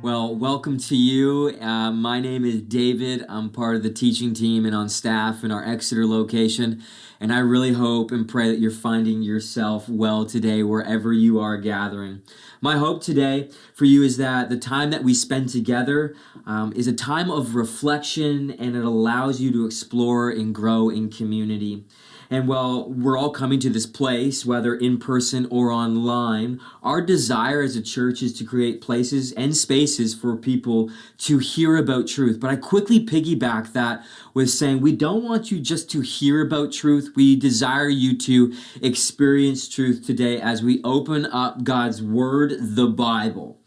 Well, welcome to you. My name is David. I'm part of the teaching team and on staff in our Exeter location. And I really hope and pray that you're finding yourself well today, wherever you are gathering. My hope today for you is that the time that we spend together is a time of reflection, and it allows you to explore and grow in community. And while we're all coming to this place, whether in person or online, our desire as a church is to create places and spaces for people to hear about truth. But I quickly piggyback that with saying we don't want you just to hear about truth. We desire you to experience truth today as we open up God's Word, the Bible.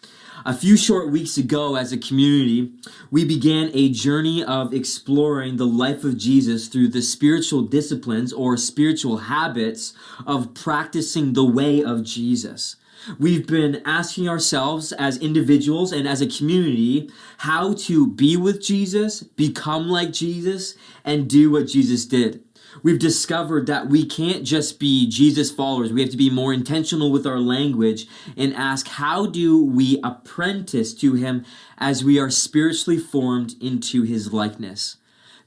A few short weeks ago, as a community, we began a journey of exploring the life of Jesus through the spiritual disciplines or spiritual habits of practicing the way of Jesus. We've been asking ourselves as individuals and as a community how to be with Jesus, become like Jesus, and do what Jesus did. We've discovered that we can't just be Jesus followers. We have to be more intentional with our language and ask, how do we apprentice to him as we are spiritually formed into his likeness?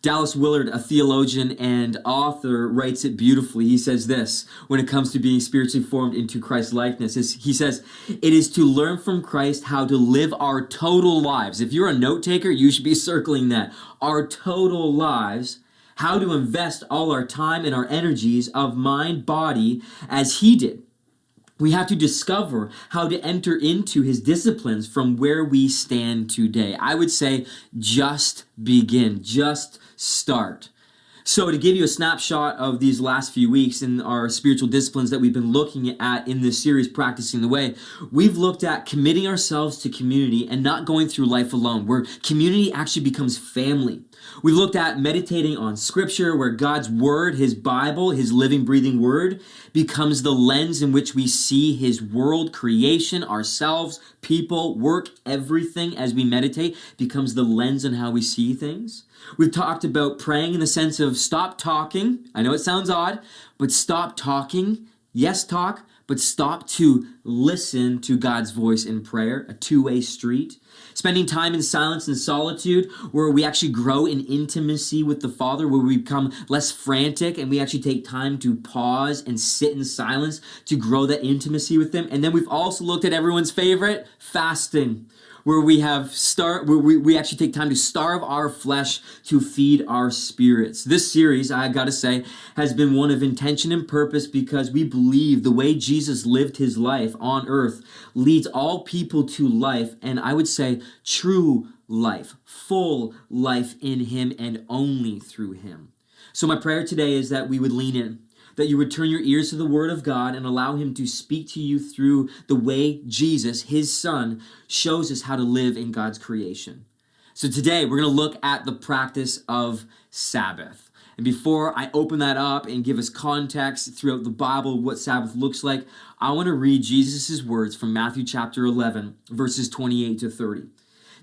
Dallas Willard, a theologian and author, writes it beautifully. He says this when it comes to being spiritually formed into Christ's likeness. He says, it is to learn from Christ how to live our total lives. If you're a note taker, you should be circling that. Our total lives. How to invest all our time and our energies of mind, body, as he did. We have to discover how to enter into his disciplines from where we stand today. I would say just begin, just start. So to give you a snapshot of these last few weeks in our spiritual disciplines that we've been looking at in this series, Practicing the Way, we've looked at committing ourselves to community and not going through life alone, where community actually becomes family. We've looked at meditating on Scripture, where God's Word, His Bible, His living, breathing Word, becomes the lens in which we see His world, creation, ourselves, people, work, everything as we meditate becomes the lens on how we see things. We've talked about praying in the sense of stop talking. I know it sounds odd, but stop talking. Yes, talk, but stop to listen to God's voice in prayer, a two-way street. Spending time in silence and solitude, where we actually grow in intimacy with the Father, where we become less frantic and we actually take time to pause and sit in silence to grow that intimacy with Him. And then we've also looked at everyone's favorite, fasting, where we actually take time to starve our flesh to feed our spirits. This series, I gotta say, has been one of intention and purpose because we believe the way Jesus lived his life on earth leads all people to life, and I would say true life, full life in him and only through him. So my prayer today is that we would lean in, that you would turn your ears to the Word of God and allow him to speak to you through the way Jesus, his Son, shows us how to live in God's creation. So today we're going to look at the practice of Sabbath. And before I open that up and give us context throughout the Bible of what Sabbath looks like, I want to read Jesus' words from Matthew chapter 11, verses 28 to 30.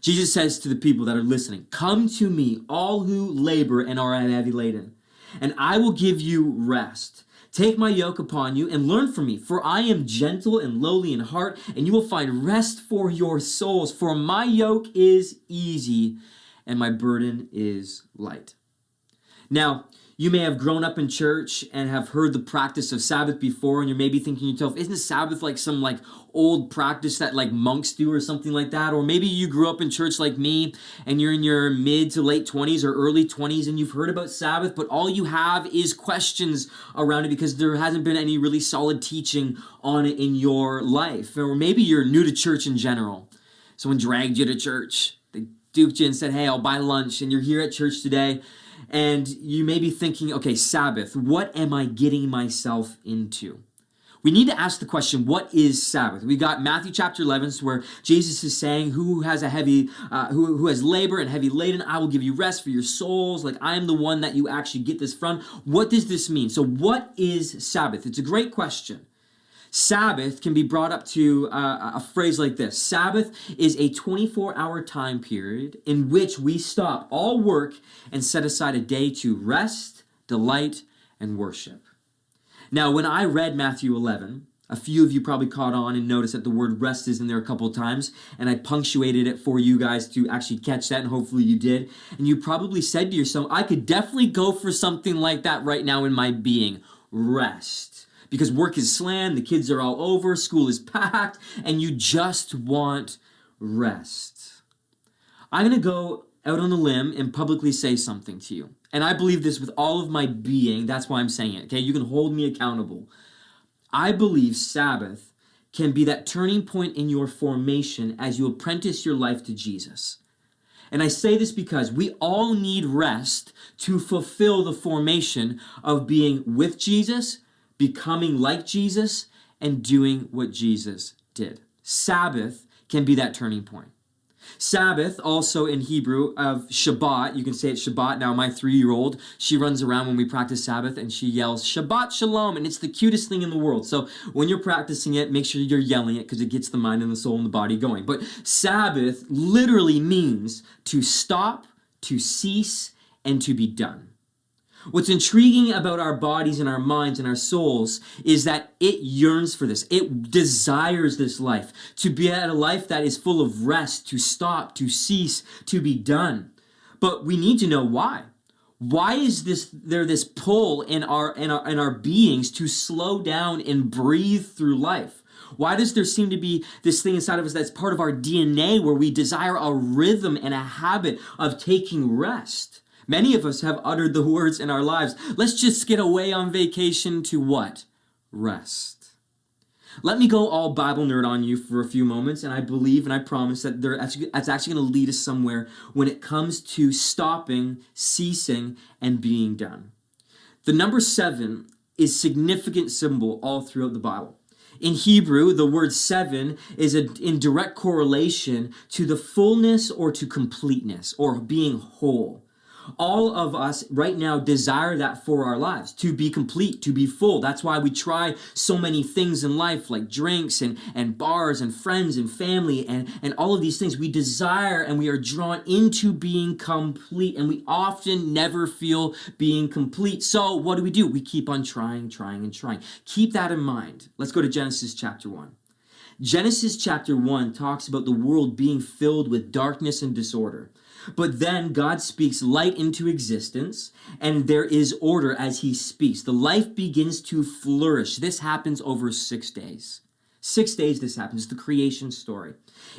Jesus says to the people that are listening, "Come to me, all who labor and are heavy laden, and I will give you rest. Take my yoke upon you and learn from me, for I am gentle and lowly in heart, and you will find rest for your souls. For my yoke is easy and my burden is light." Now, you may have grown up in church and have heard the practice of Sabbath before, and you're maybe thinking to yourself, isn't Sabbath like some old practice that monks do or something like that? Or maybe you grew up in church like me and you're in your mid to late 20s or early 20s and you've heard about Sabbath, but all you have is questions around it because there hasn't been any really solid teaching on it in your life. Or maybe you're new to church in general. Someone dragged you to church. They duped you and said, hey, I'll buy lunch, and you're here at church today. And you may be thinking, okay, Sabbath, what am I getting myself into? We need to ask the question, what is Sabbath? We got Matthew chapter 11, where Jesus is saying, who has labor and heavy laden, I will give you rest for your souls. I am the one that you actually get this from. What does this mean? So what is Sabbath? It's a great question. Sabbath can be brought up to a phrase like this. Sabbath is a 24-hour time period in which we stop all work and set aside a day to rest, delight, and worship. Now, when I read Matthew 11, A few of you probably caught on and noticed that the word rest is in there a couple of times, and I punctuated it for you guys to actually catch that, and hopefully you did. And you probably said to yourself, I could definitely go for something like that right now in my being. Rest. Because work is slammed, the kids are all over, school is packed, and you just want rest. I'm going to go out on a limb and publicly say something to you. And I believe this with all of my being. That's why I'm saying it, okay? You can hold me accountable. I believe Sabbath can be that turning point in your formation as you apprentice your life to Jesus. And I say this because we all need rest to fulfill the formation of being with Jesus, becoming like Jesus, and doing what Jesus did. Sabbath can be that turning point. Sabbath, also in Hebrew, of Shabbat, you can say it's Shabbat. Now, my 3-year-old, she runs around when we practice Sabbath and she yells, Shabbat Shalom, and it's the cutest thing in the world. So when you're practicing it, make sure you're yelling it because it gets the mind and the soul and the body going. But Sabbath literally means to stop, to cease, and to be done. What's intriguing about our bodies and our minds and our souls is that it yearns for this. It desires this life, to be at a life that is full of rest, to stop, to cease, to be done. But we need to know why. Why is there this pull in our beings to slow down and breathe through life? Why does there seem to be this thing inside of us that's part of our DNA where we desire a rhythm and a habit of taking rest? Many of us have uttered the words in our lives, let's just get away on vacation to what? Rest. Let me go all Bible nerd on you for a few moments, and I believe and I promise that that's actually going to lead us somewhere when it comes to stopping, ceasing, and being done. The number 7 is a significant symbol all throughout the Bible. In Hebrew, the word 7 is in direct correlation to the fullness or to completeness or being whole. All of us right now desire that for our lives, to be complete, to be full. That's why we try so many things in life like drinks and bars and friends and family and all of these things. We desire and we are drawn into being complete, and we often never feel being complete. So what do? We keep on trying. Keep that in mind. Let's go to Genesis chapter 1. Genesis chapter 1 talks about the world being filled with darkness and disorder. But then God speaks light into existence, and there is order as he speaks. The life begins to flourish. This happens over 6 days. 6 days this happens, the creation story.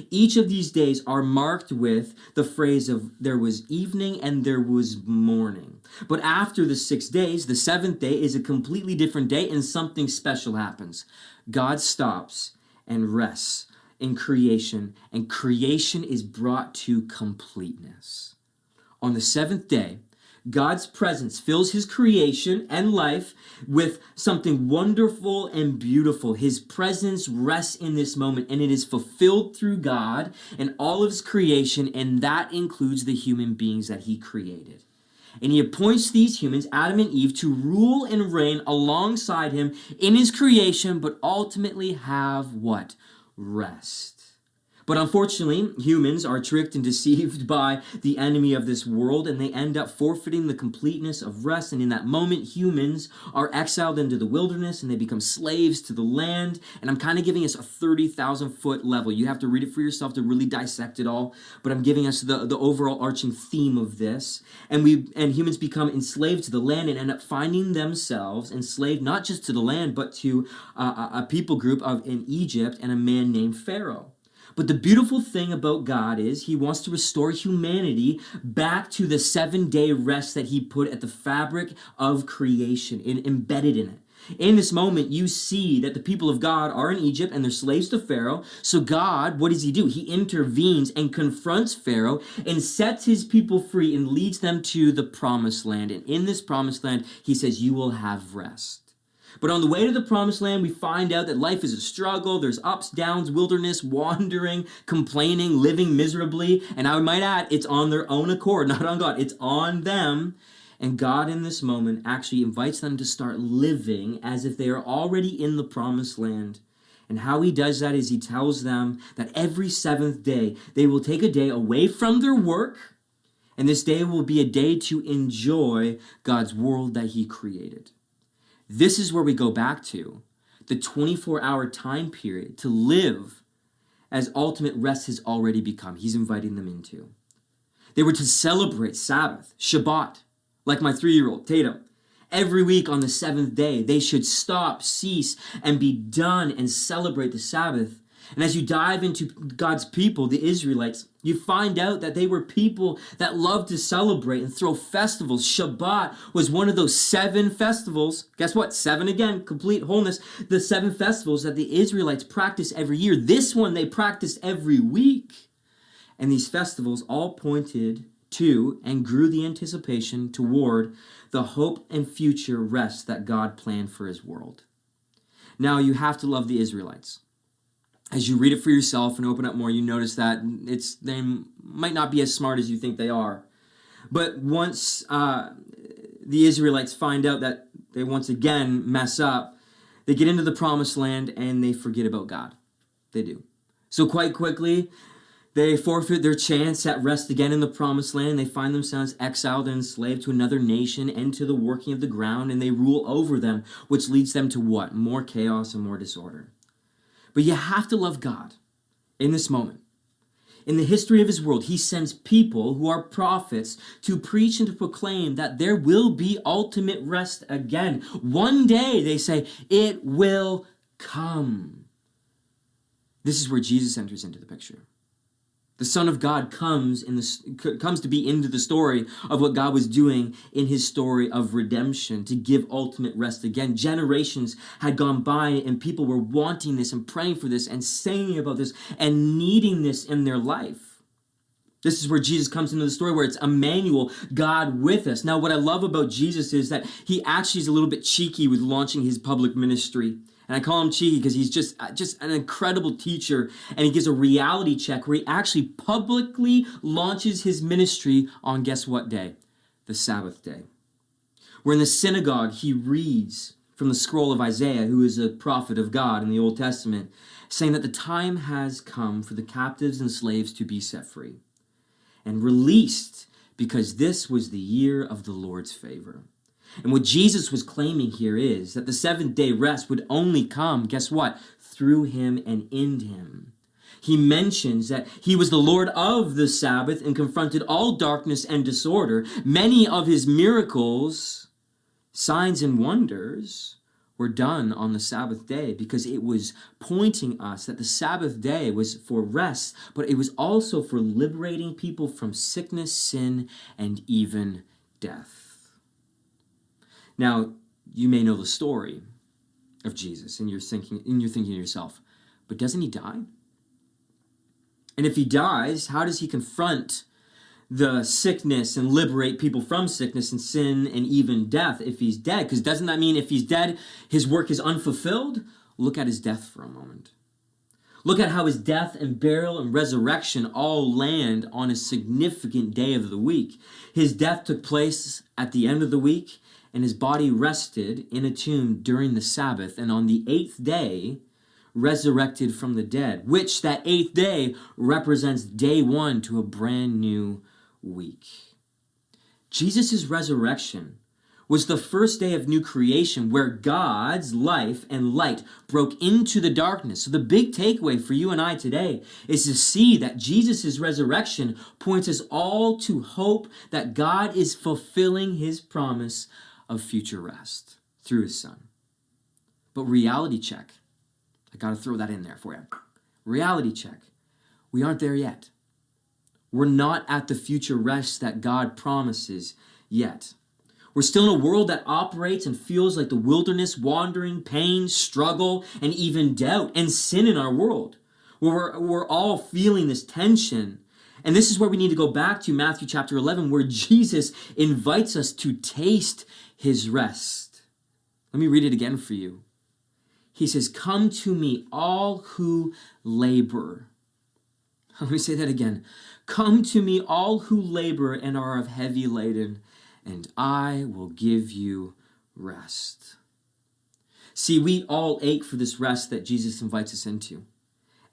Each of these days are marked with the phrase of there was evening and there was morning. But after the 6 days, the 7th day is a completely different day, and something special happens. God stops and rests in creation, and creation is brought to completeness. On the 7th day, God's presence fills his creation and life with something wonderful and beautiful. His presence rests in this moment, and it is fulfilled through God and all of his creation, and that includes the human beings that he created. And he appoints these humans, Adam and Eve, to rule and reign alongside him in his creation, but ultimately have what? Rest. But unfortunately, humans are tricked and deceived by the enemy of this world, and they end up forfeiting the completeness of rest. And in that moment, humans are exiled into the wilderness, and they become slaves to the land. And I'm kind of giving us a 30,000-foot level. You have to read it for yourself to really dissect it all. But I'm giving us the overall arching theme of this. And humans become enslaved to the land and end up finding themselves enslaved not just to the land, but to a people group in Egypt and a man named Pharaoh. But the beautiful thing about God is he wants to restore humanity back to the 7-day rest that he put at the fabric of creation and embedded in it. In this moment, you see that the people of God are in Egypt and they're slaves to Pharaoh. So God, what does he do? He intervenes and confronts Pharaoh and sets his people free and leads them to the promised land. And in this promised land, he says, you will have rest. But on the way to the promised land, we find out that life is a struggle. There's ups, downs, wilderness, wandering, complaining, living miserably. And I might add, it's on their own accord, not on God. It's on them. And God in this moment actually invites them to start living as if they are already in the promised land. And how he does that is he tells them that every 7th day, they will take a day away from their work. And this day will be a day to enjoy God's world that he created. This is where we go back to the 24-hour time period to live as ultimate rest has already become. He's inviting them into. They were to celebrate Sabbath, Shabbat, like my 3-year-old, Tatum. Every week on the 7th day, they should stop, cease, and be done and celebrate the Sabbath. And as you dive into God's people, the Israelites, you find out that they were people that loved to celebrate and throw festivals. Shabbat was one of those 7 festivals. Guess what? 7 again, complete wholeness. The 7 festivals that the Israelites practice every year. This one they practiced every week. And these festivals all pointed to and grew the anticipation toward the hope and future rest that God planned for his world. Now, you have to love the Israelites. As you read it for yourself and open up more, you notice that they might not be as smart as you think they are. But once the Israelites find out that they once again mess up, they get into the promised land and they forget about God. They do. So quite quickly, they forfeit their chance at rest again in the promised land. They find themselves exiled and enslaved to another nation and to the working of the ground, and they rule over them, which leads them to what? More chaos and more disorder. But you have to love God in this moment. In the history of his world, he sends people who are prophets to preach and to proclaim that there will be ultimate rest again. One day, they say, it will come. This is where Jesus enters into the picture. The Son of God comes to be into the story of what God was doing in his story of redemption to give ultimate rest again. Generations had gone by and people were wanting this and praying for this and singing about this and needing this in their life. This is where Jesus comes into the story, where it's Emmanuel, God with us. Now, what I love about Jesus is that he actually is a little bit cheeky with launching his public ministry. And I call him cheeky because he's just an incredible teacher, and he gives a reality check where he actually publicly launches his ministry on guess what day? The Sabbath day. Where in the synagogue he reads from the scroll of Isaiah, who is a prophet of God in the Old Testament, saying that the time has come for the captives and slaves to be set free and released, because this was the year of the Lord's favor. And what Jesus was claiming here is that the 7th-day rest would only come, guess what? Through him and in him. He mentions that he was the Lord of the Sabbath and confronted all darkness and disorder. Many of his miracles, signs and wonders, were done on the Sabbath day because it was pointing us that the Sabbath day was for rest, but it was also for liberating people from sickness, sin, and even death. Now, you may know the story of Jesus, and you're thinking to yourself, but doesn't he die? And if he dies, how does he confront the sickness and liberate people from sickness and sin and even death if he's dead? Because doesn't that mean if he's dead, his work is unfulfilled? Look at his death for a moment. Look at how his death and burial and resurrection all land on a significant day of the week. His death took place at the end of the week, and his body rested in a tomb during the Sabbath, and on the 8th day, resurrected from the dead, which that 8th day represents day 1 to a brand new week. Jesus' resurrection was the first day of new creation where God's life and light broke into the darkness. So the big takeaway for you and I today is to see that Jesus' resurrection points us all to hope that God is fulfilling his promise of future rest through his Son. But reality check. I got to throw that in there for you. Reality check. We aren't there yet. We're not at the future rest that God promises yet. We're still in a world that operates and feels like the wilderness, wandering, pain, struggle, and even doubt and sin in our world. Where we're all feeling this tension. And this is where we need to go back to Matthew chapter 11, where Jesus invites us to taste his rest. Let me read it again for you. He says, "Come to me, all who labor." Let me say that again. "Come to me, all who labor and are of heavy laden, and I will give you rest." See, we all ache for this rest that Jesus invites us into.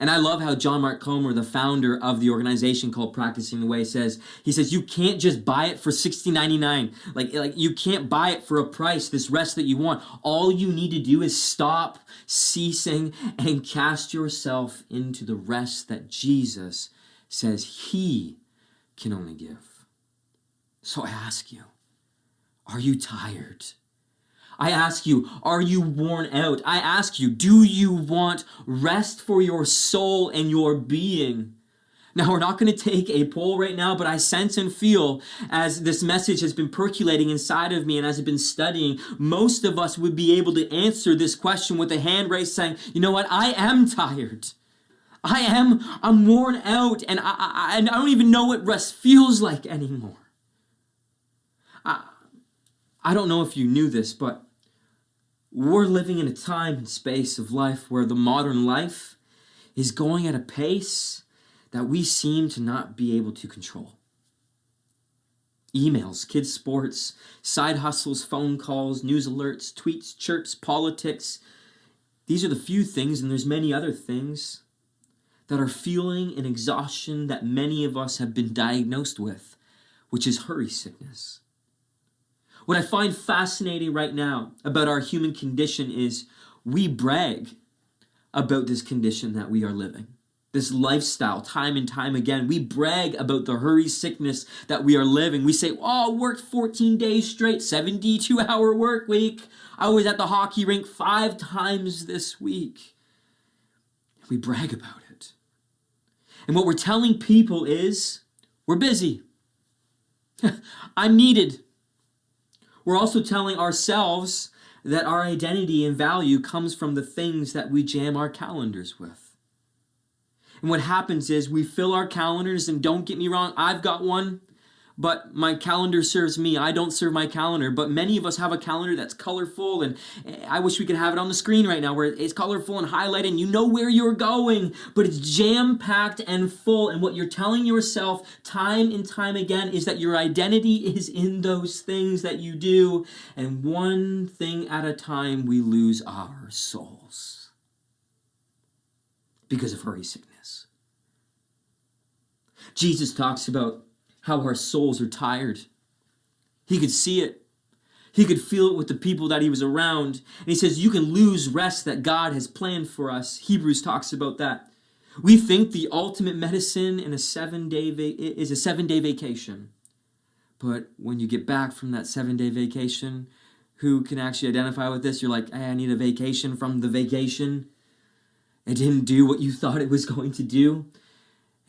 And I love how John Mark Comer, the founder of the organization called Practicing the Way, says, he says, you can't just buy it for $60.99. Like you can't buy it for a price, this rest that you want. All you need to do is stop ceasing and cast yourself into the rest that Jesus says he can only give. So I ask you, are you tired? I ask you, are you worn out? I ask you, do you want rest for your soul and your being? Now, we're not going to take a poll right now, but I sense and feel as this message has been percolating inside of me and as I've been studying, most of us would be able to answer this question with a hand raised saying, you know what, I am tired. I'm worn out, and I don't even know what rest feels like anymore. I don't know if you knew this, but we're living in a time and space of life where the modern life is going at a pace that we seem to not be able to control. Emails, kids' sports, side hustles, phone calls, news alerts, tweets, chirps, politics. These are the few things, and there's many other things that are fueling an exhaustion that many of us have been diagnosed with, which is hurry sickness. What I find fascinating right now about our human condition is we brag about this condition that we are living. This lifestyle, time and time again. We brag about the hurry sickness that we are living. We say, oh, I worked 14 days straight, 72-hour work week. I was at the hockey rink 5 times this week. We brag about it. And what we're telling people is, we're busy. I'm needed. We're also telling ourselves that our identity and value comes from the things that we jam our calendars with. And what happens is we fill our calendars, and don't get me wrong, I've got one, but my calendar serves me. I don't serve my calendar, but many of us have a calendar that's colorful, and I wish we could have it on the screen right now where it's colorful and highlighted and you know where you're going, but it's jam-packed and full, and what you're telling yourself time and time again is that your identity is in those things that you do, and one thing at a time we lose our souls because of hurry sickness. Jesus talks about how our souls are tired. He could see it. He could feel it with the people that he was around. And he says, you can lose rest that God has planned for us. Hebrews talks about that. We think the ultimate medicine in a 7-day is a 7-day vacation. But when you get back from that 7-day vacation, who can actually identify with this? You're like, hey, I need a vacation from the vacation. It didn't do what you thought it was going to do.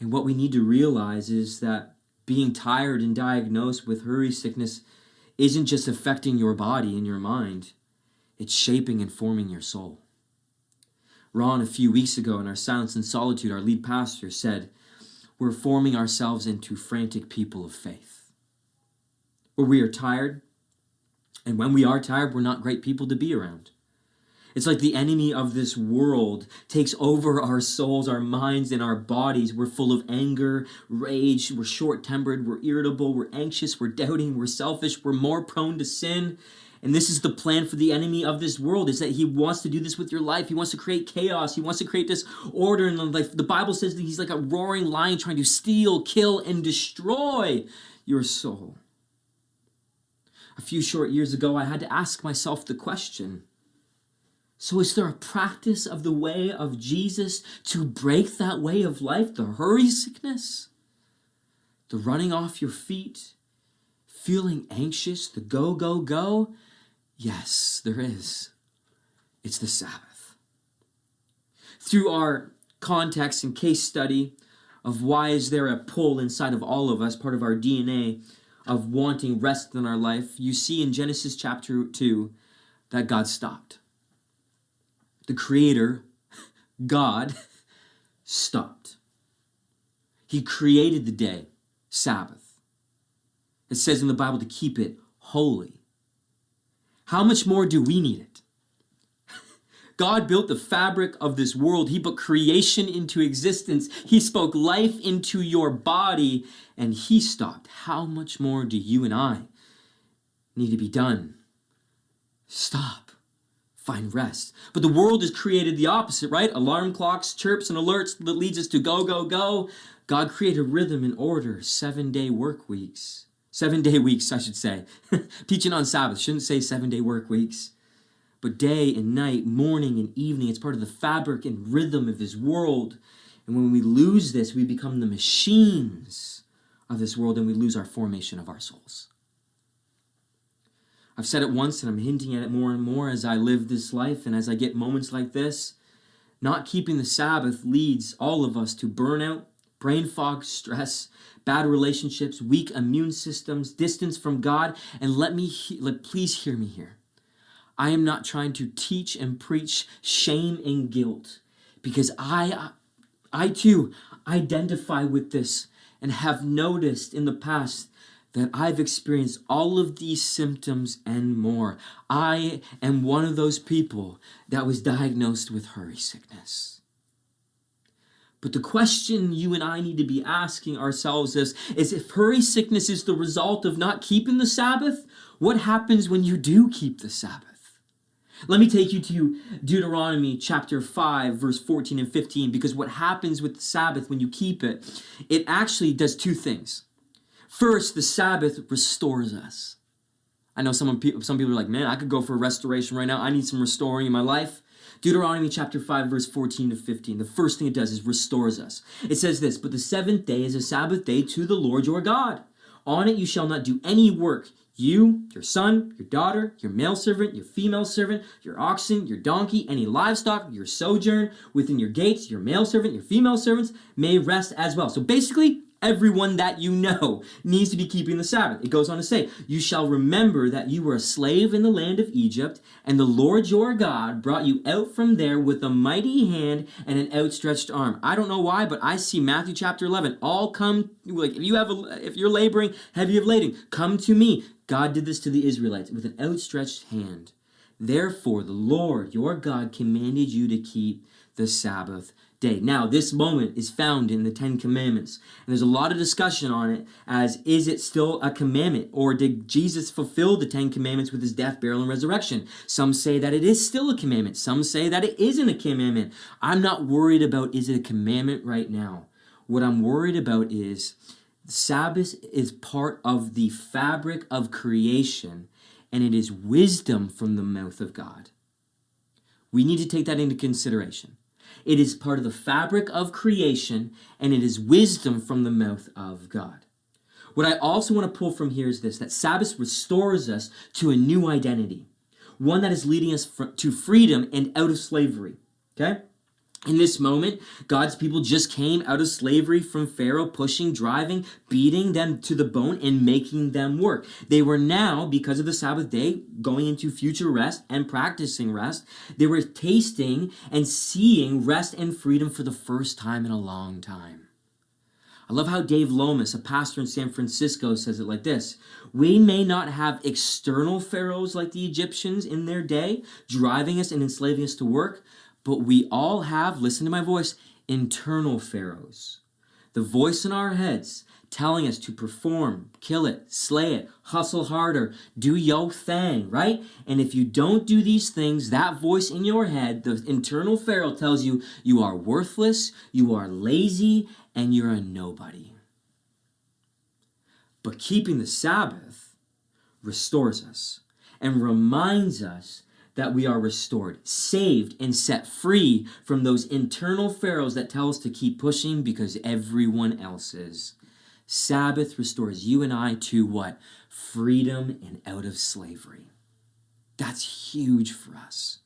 And what we need to realize is that being tired and diagnosed with hurry sickness isn't just affecting your body and your mind. It's shaping and forming your soul. Ron, a few weeks ago in our Silence and Solitude, our lead pastor said, we're forming ourselves into frantic people of faith. Where we are tired, and when we are tired, we're not great people to be around. It's like the enemy of this world takes over our souls, our minds, and our bodies. We're full of anger, rage, we're short-tempered, we're irritable, we're anxious, we're doubting, we're selfish, we're more prone to sin. And this is the plan for the enemy of this world, is that he wants to do this with your life. He wants to create chaos. He wants to create disorder in life. The Bible says that he's like a roaring lion trying to steal, kill, and destroy your soul. A few short years ago, I had to ask myself the question, so is there a practice of the way of Jesus to break that way of life, the hurry sickness, the running off your feet, feeling anxious, the go, go, go? Yes, there is. It's the Sabbath. Through our context and case study of why is there a pull inside of all of us, part of our DNA of wanting rest in our life, you see in Genesis chapter 2 that God stopped. The Creator, God, stopped. He created the day, Sabbath. It says in the Bible to keep it holy. How much more do we need it? God built the fabric of this world. He put creation into existence. He spoke life into your body, and he stopped. How much more do you and I need to be done? Stop find rest. But the world has created the opposite, right? Alarm clocks, chirps, and alerts that leads us to go, go, go. God created rhythm and order, 7-day work weeks. 7-day weeks, I should say. Teaching on Sabbath, shouldn't say 7-day work weeks. But day and night, morning and evening, it's part of the fabric and rhythm of this world. And when we lose this, we become the machines of this world and we lose our formation of our souls. I've said it once and I'm hinting at it more and more as I live this life and as I get moments like this. Not keeping the Sabbath leads all of us to burnout, brain fog, stress, bad relationships, weak immune systems, distance from God. And please hear me here. I am not trying to teach and preach shame and guilt because I too identify with this and have noticed in the past that I've experienced all of these symptoms and more. I am one of those people that was diagnosed with hurry sickness. But the question you and I need to be asking ourselves is if hurry sickness is the result of not keeping the Sabbath, what happens when you do keep the Sabbath? Let me take you to Deuteronomy chapter 5, verse 14 and 15, because what happens with the Sabbath when you keep it, it actually does two things. First, the Sabbath restores us. I know some people are like, man, I could go for a restoration right now. I need some restoring in my life. Deuteronomy chapter 5, verse 14 to 15. The first thing it does is restores us. It says this, but the seventh day is a Sabbath day to the Lord your God. On it you shall not do any work. You, your son, your daughter, your male servant, your female servant, your oxen, your donkey, any livestock, your sojourn within your gates, your male servant, your female servants may rest as well. So basically, everyone that you know needs to be keeping the Sabbath. It goes on to say, you shall remember that you were a slave in the land of Egypt, and the Lord your God brought you out from there with a mighty hand and an outstretched arm. I don't know why, but I see Matthew chapter 11. All come, like if you're laboring, heavy of laden, come to me. God did this to the Israelites with an outstretched hand. Therefore, the Lord your God commanded you to keep the Sabbath day. Now, this moment is found in the Ten Commandments. And there's a lot of discussion on it as, is it still a commandment? Or did Jesus fulfill the Ten Commandments with his death, burial, and resurrection? Some say that it is still a commandment. Some say that it isn't a commandment. I'm not worried about, is it a commandment right now? What I'm worried about is, Sabbath is part of the fabric of creation, and it is wisdom from the mouth of God. We need to take that into consideration. It is part of the fabric of creation, and it is wisdom from the mouth of God. What I also want to pull from here is this, that Sabbath restores us to a new identity, one that is leading us to freedom and out of slavery, okay? In this moment, God's people just came out of slavery from Pharaoh, pushing, driving, beating them to the bone, and making them work. They were now, because of the Sabbath day, going into future rest and practicing rest. They were tasting and seeing rest and freedom for the first time in a long time. I love how Dave Lomas, a pastor in San Francisco, says it like this. We may not have external pharaohs like the Egyptians in their day, driving us and enslaving us to work, but we all have, listen to my voice, internal pharaohs. The voice in our heads telling us to perform, kill it, slay it, hustle harder, do yo thing, right? And if you don't do these things, that voice in your head, the internal pharaoh tells you, you are worthless, you are lazy, and you're a nobody. But keeping the Sabbath restores us and reminds us that we are restored, saved, and set free from those internal pharaohs that tell us to keep pushing because everyone else is. Sabbath restores you and I to what? Freedom and out of slavery. That's huge for us.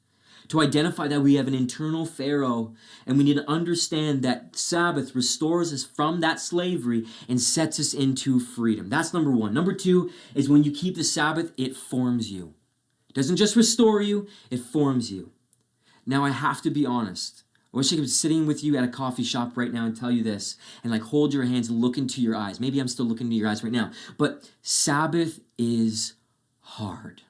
To identify that we have an internal pharaoh and we need to understand that Sabbath restores us from that slavery and sets us into freedom. That's number one. Number two is when you keep the Sabbath, it forms you. It doesn't just restore you, it forms you. Now I have to be honest. I wish I could be sitting with you at a coffee shop right now and tell you this and like hold your hands and look into your eyes. Maybe I'm still looking into your eyes right now. But Sabbath is hard.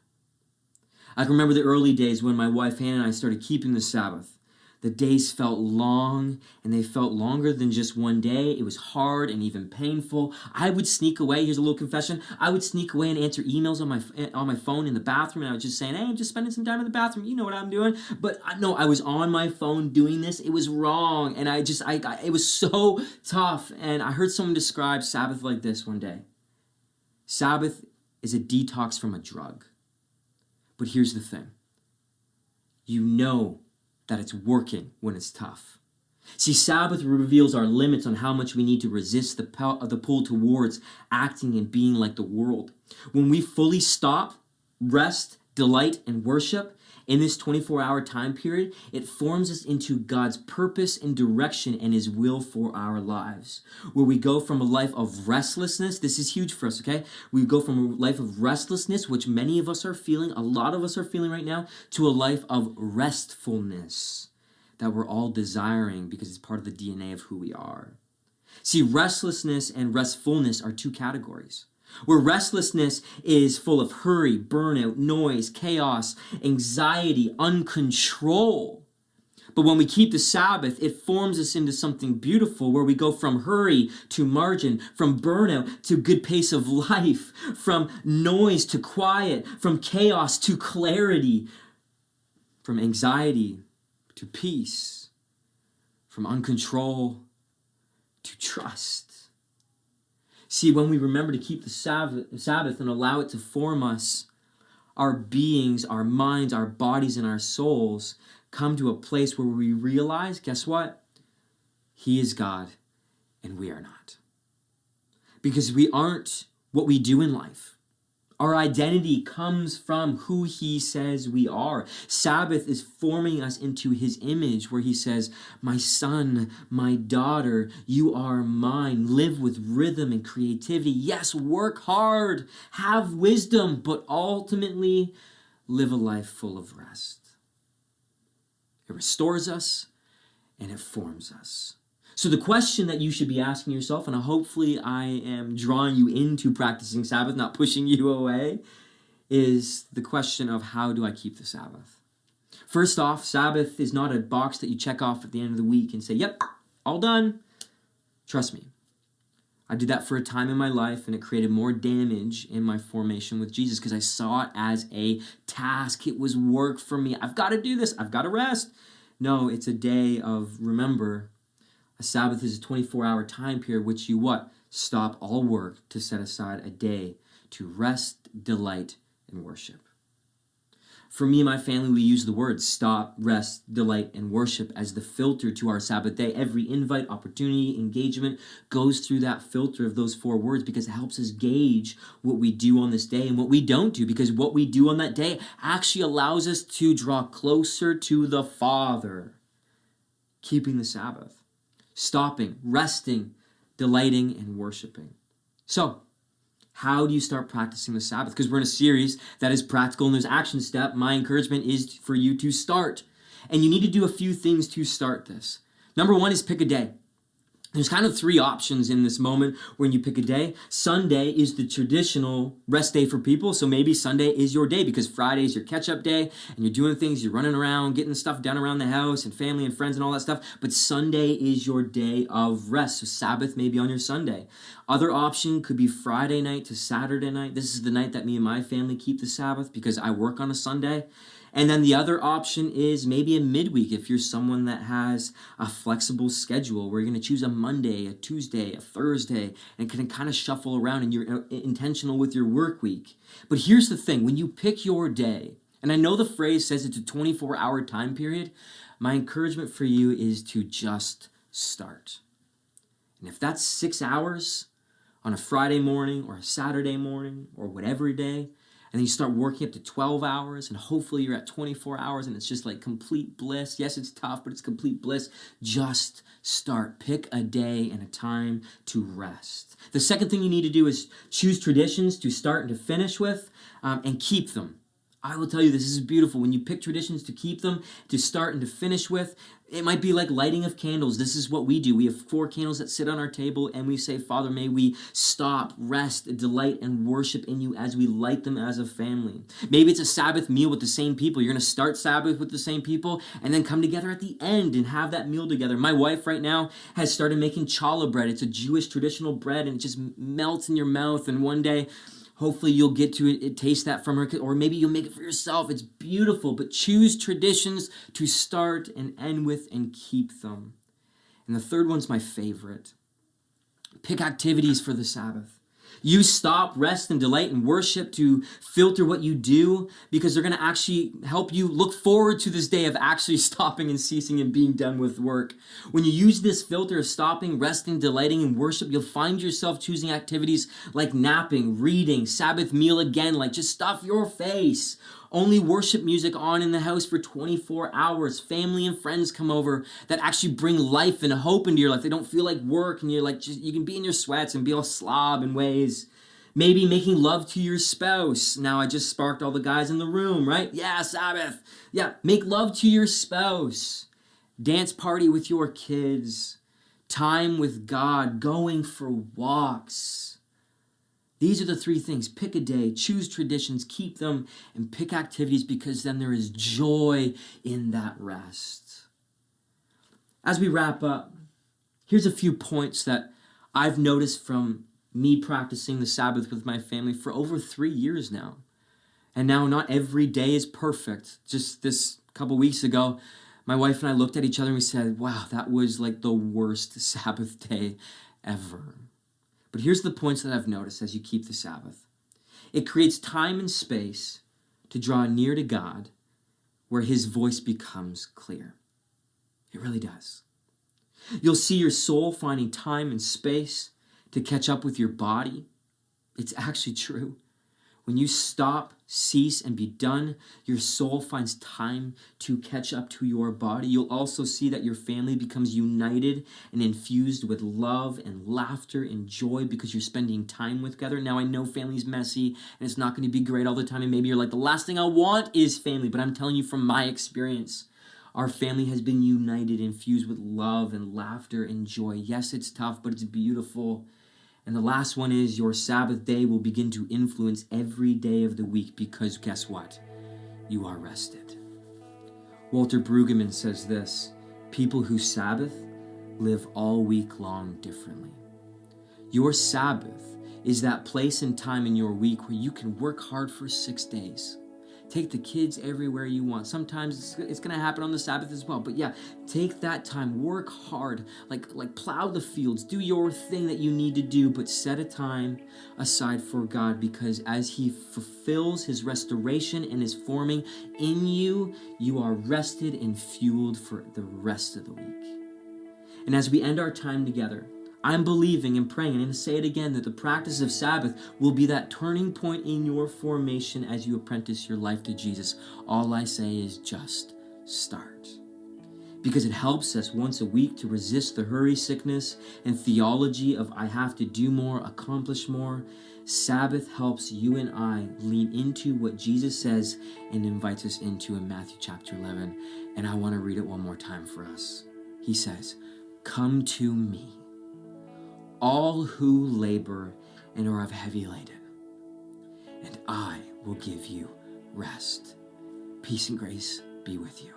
I can remember the early days when my wife Hannah and I started keeping the Sabbath. The days felt long, and they felt longer than just one day. It was hard and even painful. I would sneak away. Here's a little confession. I would sneak away and answer emails on my phone in the bathroom, and I was just saying, hey, I'm just spending some time in the bathroom. You know what I'm doing. But no, I was on my phone doing this. It was wrong, and it was so tough. And I heard someone describe Sabbath like this one day. Sabbath is a detox from a drug. But here's the thing. You know that it's working when it's tough. See, Sabbath reveals our limits on how much we need to resist the pull towards acting and being like the world. When we fully stop, rest, delight, and worship in this 24-hour time period, it forms us into God's purpose and direction and His will for our lives. Where we go from a life of restlessness, this is huge for us, okay? We go from a life of restlessness, which many of us are feeling, a lot of us are feeling right now, to a life of restfulness that we're all desiring because it's part of the DNA of who we are. See, restlessness and restfulness are two categories. Where restlessness is full of hurry, burnout, noise, chaos, anxiety, uncontrol. But when we keep the Sabbath, it forms us into something beautiful where we go from hurry to margin, from burnout to good pace of life, from noise to quiet, from chaos to clarity, from anxiety to peace, from uncontrol to trust. See, when we remember to keep the Sabbath and allow it to form us, our beings, our minds, our bodies, and our souls come to a place where we realize, guess what? He is God and we are not. Because we aren't what we do in life. Our identity comes from who He says we are. Sabbath is forming us into His image where He says, my son, my daughter, you are mine. Live with rhythm and creativity. Yes, work hard, have wisdom, but ultimately live a life full of rest. It restores us and it forms us. So the question that you should be asking yourself, and hopefully I am drawing you into practicing Sabbath, not pushing you away, is the question of how do I keep the Sabbath? First off, Sabbath is not a box that you check off at the end of the week and say, yep, all done. Trust me. I did that for a time in my life, and it created more damage in my formation with Jesus because I saw it as a task. It was work for me. I've got to do this. I've got to rest. No, it's a day of remember. A Sabbath is a 24-hour time period which you what? Stop all work to set aside a day to rest, delight, and worship. For me and my family, we use the words stop, rest, delight, and worship as the filter to our Sabbath day. Every invite, opportunity, engagement goes through that filter of those 4 words because it helps us gauge what we do on this day and what we don't do, because what we do on that day actually allows us to draw closer to the Father. Keeping the Sabbath. Stopping, resting, delighting, and worshiping. So, how do you start practicing the Sabbath? Because we're in a series that is practical and there's action step. My encouragement is for you to start. And you need to do a few things to start this. Number 1 is pick a day. There's kind of 3 options in this moment when you pick a day. Sunday is the traditional rest day for people, so maybe Sunday is your day because Friday is your catch-up day, and you're doing things, you're running around, getting stuff done around the house, and family and friends and all that stuff, but Sunday is your day of rest, so Sabbath may be on your Sunday. Other option could be Friday night to Saturday night. This is the night that me and my family keep the Sabbath because I work on a Sunday. And then the other option is maybe a midweek if you're someone that has a flexible schedule where you're going to choose a Monday, a Tuesday, a Thursday, and can kind of shuffle around and you're intentional with your work week. But here's the thing, when you pick your day, and I know the phrase says it's a 24-hour time period, my encouragement for you is to just start. And if that's 6 hours on a Friday morning or a Saturday morning or whatever day, and then you start working up to 12 hours, and hopefully you're at 24 hours, and it's just like complete bliss. Yes, it's tough, but it's complete bliss. Just start. Pick a day and a time to rest. The second thing you need to do is choose traditions to start and to finish with, and keep them. I will tell you, this is beautiful. When you pick traditions to keep them, to start and to finish with, It might be like lighting of candles. This is what we do. We have 4 candles that sit on our table, and we say, Father, may we stop, rest, delight, and worship in you as we light them as a family. Maybe it's a Sabbath meal with the same people. You're going to start Sabbath with the same people and then come together at the end and have that meal together. My wife right now has started making challah bread. It's a Jewish traditional bread, and it just melts in your mouth. And one day, hopefully you'll get to it, taste that from her, or maybe you'll make it for yourself. It's beautiful, but choose traditions to start and end with and keep them. And the third one's my favorite. Pick activities for the Sabbath. Use stop, rest, and delight and worship to filter what you do, because they're going to actually help you look forward to this day of actually stopping and ceasing and being done with work. When you use this filter of stopping, resting, delighting, and worship, you'll find yourself choosing activities like napping, reading, Sabbath meal again, like just stuff your face. Only worship music on in the house for 24 hours. Family and friends come over that actually bring life and hope into your life. They don't feel like work, and you're like, just, you can be in your sweats and be all slob in ways. Maybe making love to your spouse. Now I just sparked all the guys in the room, right? Yeah, Sabbath. Yeah, make love to your spouse. Dance party with your kids. Time with God. Going for walks. These are the 3 things. Pick a day, choose traditions, keep them, and pick activities, because then there is joy in that rest. As we wrap up, here's a few points that I've noticed from me practicing the Sabbath with my family for over 3 years now. And now not every day is perfect. Just this couple weeks ago, my wife and I looked at each other and we said, wow, that was like the worst Sabbath day ever. But here's the points that I've noticed as you keep the Sabbath. It creates time and space to draw near to God, where his voice becomes clear. It really does. You'll see your soul finding time and space to catch up with your body. It's actually true. When you stop, cease, and be done, your soul finds time to catch up to your body. You'll also see that your family becomes united and infused with love and laughter and joy because you're spending time with together. Now, I know family's messy and it's not going to be great all the time, and maybe you're like, the last thing I want is family, but I'm telling you from my experience, our family has been united, infused with love and laughter and joy. Yes, it's tough, but it's beautiful. And the last one is your Sabbath day will begin to influence every day of the week, because guess what? You are rested. Walter Brueggemann says this: people who Sabbath live all week long differently. Your Sabbath is that place and time in your week where you can work hard for 6 days. Take the kids everywhere you want. Sometimes it's going to happen on the Sabbath as well. But yeah, take that time. Work hard. Like plow the fields. Do your thing that you need to do. But set a time aside for God, because as he fulfills his restoration and his forming in you, you are rested and fueled for the rest of the week. And as we end our time together, I'm believing and praying, and I'm going to say it again, that the practice of Sabbath will be that turning point in your formation as you apprentice your life to Jesus. All I say is just start. Because it helps us once a week to resist the hurry sickness and theology of I have to do more, accomplish more. Sabbath helps you and I lean into what Jesus says and invites us into in Matthew chapter 11. And I want to read it one more time for us. He says, "Come to me, all who labor and are of heavy laden, and I will give you rest." Peace and grace be with you.